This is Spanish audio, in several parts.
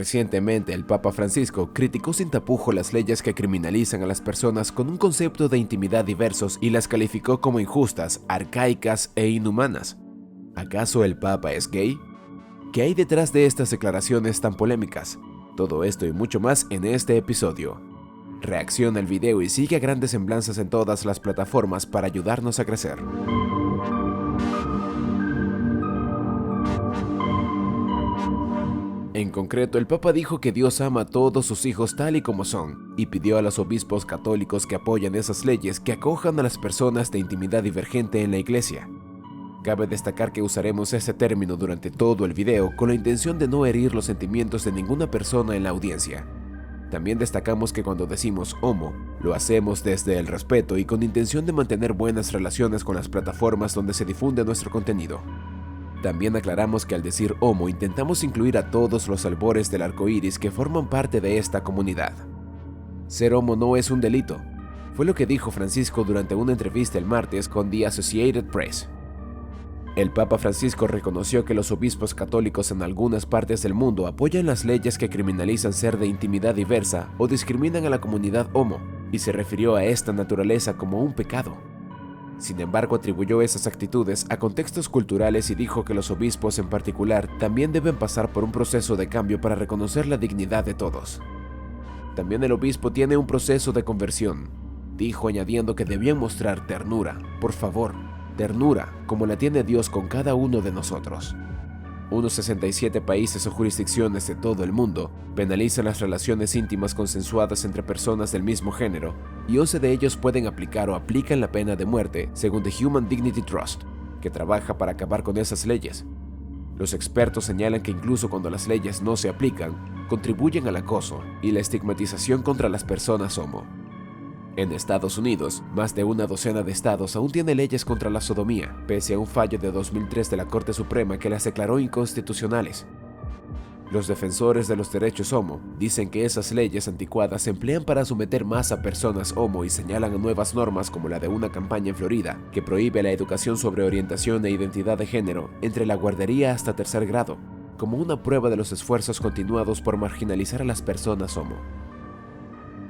Recientemente, el Papa Francisco criticó sin tapujos las leyes que criminalizan a las personas con un concepto de intimidad diversos y las calificó como injustas, arcaicas e inhumanas. ¿Acaso el Papa es gay? ¿Qué hay detrás de estas declaraciones tan polémicas? Todo esto y mucho más en este episodio. Reacciona al video y sigue a Grandes Semblanzas en todas las plataformas para ayudarnos a crecer. En concreto, el Papa dijo que Dios ama a todos sus hijos tal y como son, y pidió a los obispos católicos que apoyan esas leyes que acojan a las personas de intimidad divergente en la Iglesia. Cabe destacar que usaremos ese término durante todo el video con la intención de no herir los sentimientos de ninguna persona en la audiencia. También destacamos que cuando decimos homo, lo hacemos desde el respeto y con intención de mantener buenas relaciones con las plataformas donde se difunde nuestro contenido. También aclaramos que al decir homo intentamos incluir a todos los albores del arco iris que forman parte de esta comunidad. Ser homo no es un delito, fue lo que dijo Francisco durante una entrevista el martes con The Associated Press. El Papa Francisco reconoció que los obispos católicos en algunas partes del mundo apoyan las leyes que criminalizan ser de intimidad diversa o discriminan a la comunidad homo, y se refirió a esta naturaleza como un pecado. Sin embargo, atribuyó esas actitudes a contextos culturales y dijo que los obispos en particular también deben pasar por un proceso de cambio para reconocer la dignidad de todos. También el obispo tiene un proceso de conversión, dijo, añadiendo que debían mostrar ternura, por favor, ternura, como la tiene Dios con cada uno de nosotros. Unos 67 países o jurisdicciones de todo el mundo penalizan las relaciones íntimas consensuadas entre personas del mismo género, y 11 de ellos pueden aplicar o aplican la pena de muerte, según The Human Dignity Trust, que trabaja para acabar con esas leyes. Los expertos señalan que incluso cuando las leyes no se aplican, contribuyen al acoso y la estigmatización contra las personas homo. En Estados Unidos, más de una docena de estados aún tienen leyes contra la sodomía, pese a un fallo de 2003 de la Corte Suprema que las declaró inconstitucionales. Los defensores de los derechos homo dicen que esas leyes anticuadas se emplean para someter más a personas homo y señalan a nuevas normas como la de una campaña en Florida que prohíbe la educación sobre orientación e identidad de género entre la guardería hasta tercer grado, como una prueba de los esfuerzos continuados por marginalizar a las personas homo.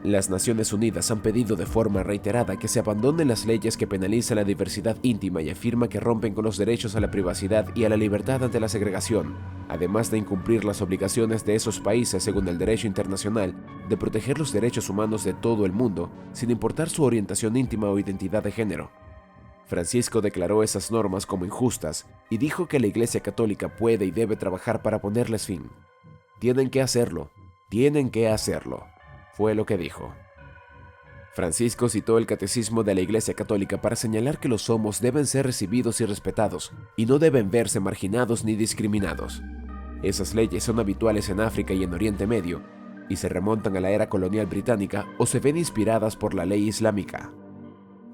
Las Naciones Unidas han pedido de forma reiterada que se abandonen las leyes que penalizan la diversidad íntima y afirma que rompen con los derechos a la privacidad y a la libertad ante la segregación, además de incumplir las obligaciones de esos países según el derecho internacional de proteger los derechos humanos de todo el mundo, sin importar su orientación íntima o identidad de género. Francisco declaró esas normas como injustas y dijo que la Iglesia Católica puede y debe trabajar para ponerles fin. Tienen que hacerlo, fue lo que dijo. Francisco citó el Catecismo de la Iglesia Católica para señalar que los homos deben ser recibidos y respetados, y no deben verse marginados ni discriminados. Esas leyes son habituales en África y en Oriente Medio, y se remontan a la era colonial británica o se ven inspiradas por la ley islámica.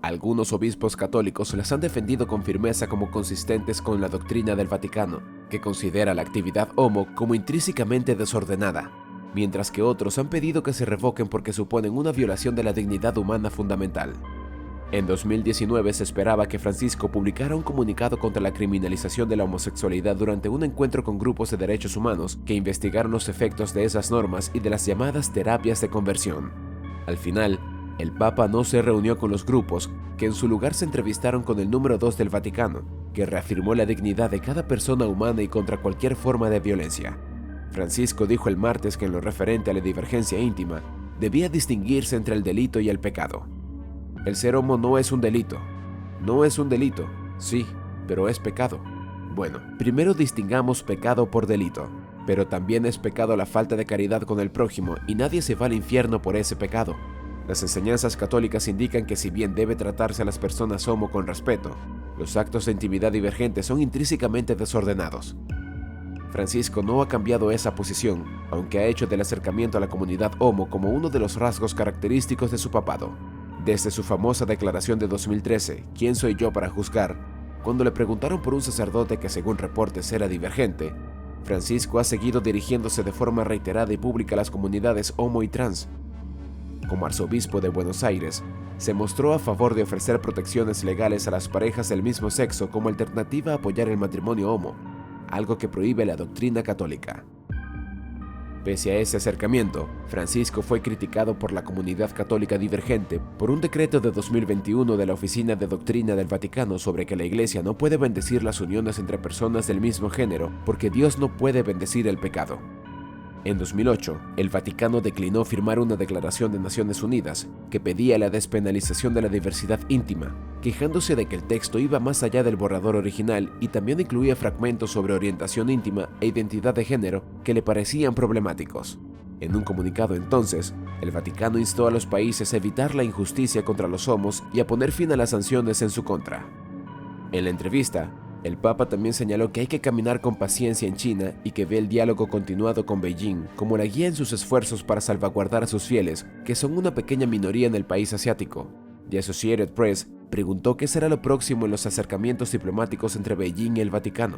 Algunos obispos católicos las han defendido con firmeza como consistentes con la doctrina del Vaticano, que considera la actividad homo como intrínsecamente desordenada, mientras que otros han pedido que se revoquen porque suponen una violación de la dignidad humana fundamental. En 2019 se esperaba que Francisco publicara un comunicado contra la criminalización de la homosexualidad durante un encuentro con grupos de derechos humanos que investigaron los efectos de esas normas y de las llamadas terapias de conversión. Al final, el Papa no se reunió con los grupos, que en su lugar se entrevistaron con el número 2 del Vaticano, que reafirmó la dignidad de cada persona humana y contra cualquier forma de violencia. Francisco dijo el martes que en lo referente a la divergencia íntima, debía distinguirse entre el delito y el pecado. El ser homo no es un delito. No es un delito, sí, pero es pecado. Bueno, primero distingamos pecado por delito, pero también es pecado la falta de caridad con el prójimo y nadie se va al infierno por ese pecado. Las enseñanzas católicas indican que si bien debe tratarse a las personas homo con respeto, los actos de intimidad divergente son intrínsecamente desordenados. Francisco no ha cambiado esa posición, aunque ha hecho del acercamiento a la comunidad homo como uno de los rasgos característicos de su papado. Desde su famosa declaración de 2013, ¿quién soy yo para juzgar?, cuando le preguntaron por un sacerdote que según reportes era divergente, Francisco ha seguido dirigiéndose de forma reiterada y pública a las comunidades homo y trans. Como arzobispo de Buenos Aires, se mostró a favor de ofrecer protecciones legales a las parejas del mismo sexo como alternativa a apoyar el matrimonio homo, algo que prohíbe la doctrina católica. Pese a ese acercamiento, Francisco fue criticado por la comunidad católica divergente por un decreto de 2021 de la Oficina de Doctrina del Vaticano sobre que la Iglesia no puede bendecir las uniones entre personas del mismo género porque Dios no puede bendecir el pecado. En 2008, el Vaticano declinó firmar una declaración de Naciones Unidas que pedía la despenalización de la diversidad íntima, quejándose de que el texto iba más allá del borrador original y también incluía fragmentos sobre orientación íntima e identidad de género que le parecían problemáticos. En un comunicado entonces, el Vaticano instó a los países a evitar la injusticia contra los homos y a poner fin a las sanciones en su contra. En la entrevista, el Papa también señaló que hay que caminar con paciencia en China y que ve el diálogo continuado con Beijing como la guía en sus esfuerzos para salvaguardar a sus fieles, que son una pequeña minoría en el país asiático. The Associated Press preguntó qué será lo próximo en los acercamientos diplomáticos entre Beijing y el Vaticano.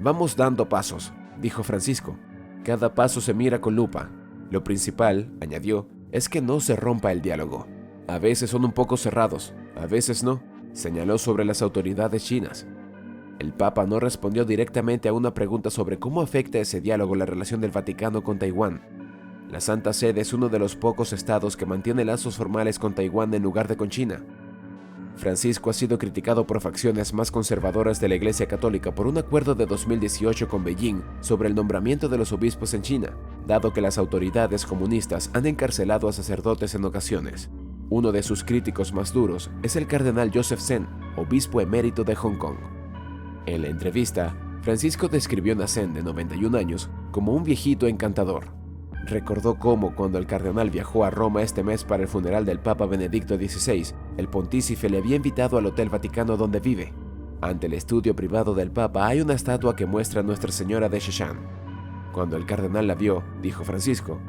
«Vamos dando pasos», dijo Francisco. «Cada paso se mira con lupa. Lo principal», añadió, «es que no se rompa el diálogo. A veces son un poco cerrados, a veces no», señaló sobre las autoridades chinas. El Papa no respondió directamente a una pregunta sobre cómo afecta ese diálogo la relación del Vaticano con Taiwán. La Santa Sede es uno de los pocos estados que mantiene lazos formales con Taiwán en lugar de con China. Francisco ha sido criticado por facciones más conservadoras de la Iglesia Católica por un acuerdo de 2018 con Beijing sobre el nombramiento de los obispos en China, dado que las autoridades comunistas han encarcelado a sacerdotes en ocasiones. Uno de sus críticos más duros es el cardenal Joseph Zen, obispo emérito de Hong Kong. En la entrevista, Francisco describió a Zen, de 91 años, como un viejito encantador. Recordó cómo, cuando el cardenal viajó a Roma este mes para el funeral del Papa Benedicto XVI, el pontífice le había invitado al Hotel Vaticano donde vive. Ante el estudio privado del Papa hay una estatua que muestra a Nuestra Señora de Sheshan. Cuando el cardenal la vio, dijo Francisco,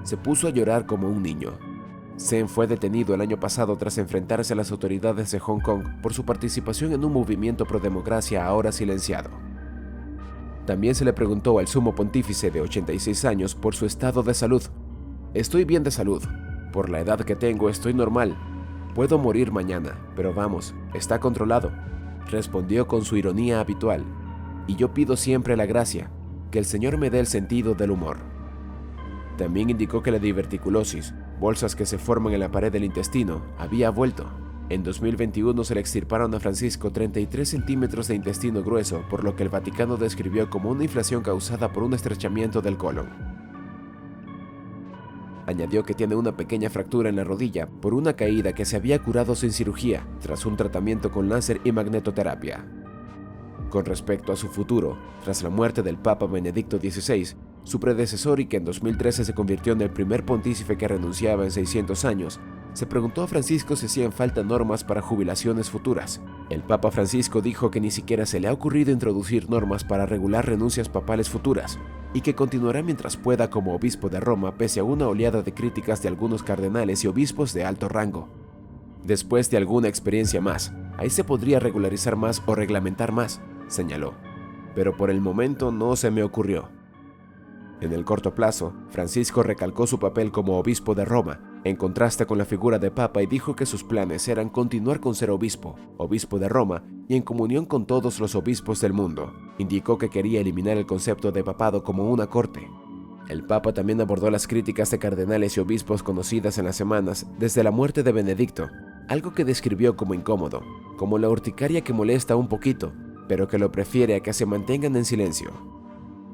se puso a llorar como un niño. Zen fue detenido el año pasado tras enfrentarse a las autoridades de Hong Kong por su participación en un movimiento pro-democracia ahora silenciado. También se le preguntó al sumo pontífice de 86 años por su estado de salud. «Estoy bien de salud. Por la edad que tengo estoy normal. Puedo morir mañana, pero vamos, está controlado», respondió con su ironía habitual. «Y yo pido siempre la gracia, que el Señor me dé el sentido del humor». También indicó que la diverticulosis, bolsas que se forman en la pared del intestino, había vuelto. En 2021 se le extirparon a Francisco 33 centímetros de intestino grueso, por lo que el Vaticano describió como una inflación causada por un estrechamiento del colon. Añadió que tiene una pequeña fractura en la rodilla por una caída que se había curado sin cirugía, tras un tratamiento con láser y magnetoterapia. Con respecto a su futuro, tras la muerte del Papa Benedicto XVI, su predecesor y que en 2013 se convirtió en el primer pontífice que renunciaba en 600 años, se preguntó a Francisco si hacían falta normas para jubilaciones futuras. El Papa Francisco dijo que ni siquiera se le ha ocurrido introducir normas para regular renuncias papales futuras, y que continuará mientras pueda como obispo de Roma pese a una oleada de críticas de algunos cardenales y obispos de alto rango. Después de alguna experiencia más, ahí se podría regularizar más o reglamentar más, señaló. Pero por el momento no se me ocurrió. En el corto plazo, Francisco recalcó su papel como obispo de Roma, en contraste con la figura de Papa, y dijo que sus planes eran continuar con ser obispo de Roma y en comunión con todos los obispos del mundo. Indicó que quería eliminar el concepto de papado como una corte. El Papa también abordó las críticas de cardenales y obispos conocidas en las semanas desde la muerte de Benedicto, algo que describió como incómodo, como la urticaria que molesta un poquito, pero que lo prefiere a que se mantengan en silencio.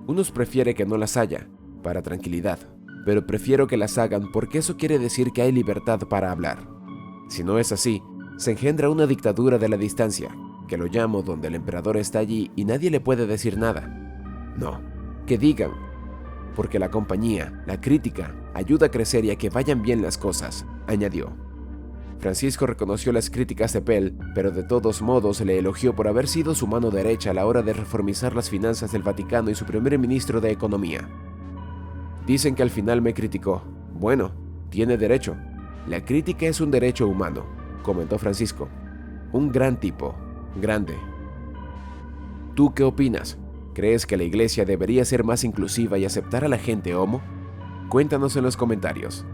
Unos prefiere que no las haya, para tranquilidad, pero prefiero que las hagan porque eso quiere decir que hay libertad para hablar. Si no es así, se engendra una dictadura de la distancia, que lo llamo donde el emperador está allí y nadie le puede decir nada. No, que digan, porque la compañía, la crítica, ayuda a crecer y a que vayan bien las cosas, añadió. Francisco reconoció las críticas de Pell, pero de todos modos le elogió por haber sido su mano derecha a la hora de reformizar las finanzas del Vaticano y su primer ministro de Economía. Dicen que al final me criticó. Bueno, tiene derecho. La crítica es un derecho humano, comentó Francisco. Un gran tipo, grande. ¿Tú qué opinas? ¿Crees que la iglesia debería ser más inclusiva y aceptar a la gente homo? Cuéntanos en los comentarios.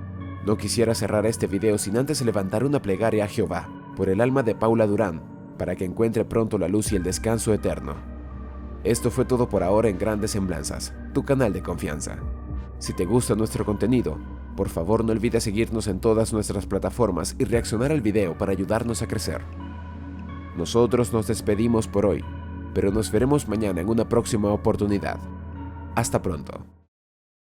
No quisiera cerrar este video sin antes levantar una plegaria a Jehová por el alma de Paula Durán, para que encuentre pronto la luz y el descanso eterno. Esto fue todo por ahora en Grandes Semblanzas, tu canal de confianza. Si te gusta nuestro contenido, por favor no olvides seguirnos en todas nuestras plataformas y reaccionar al video para ayudarnos a crecer. Nosotros nos despedimos por hoy, pero nos veremos mañana en una próxima oportunidad. Hasta pronto.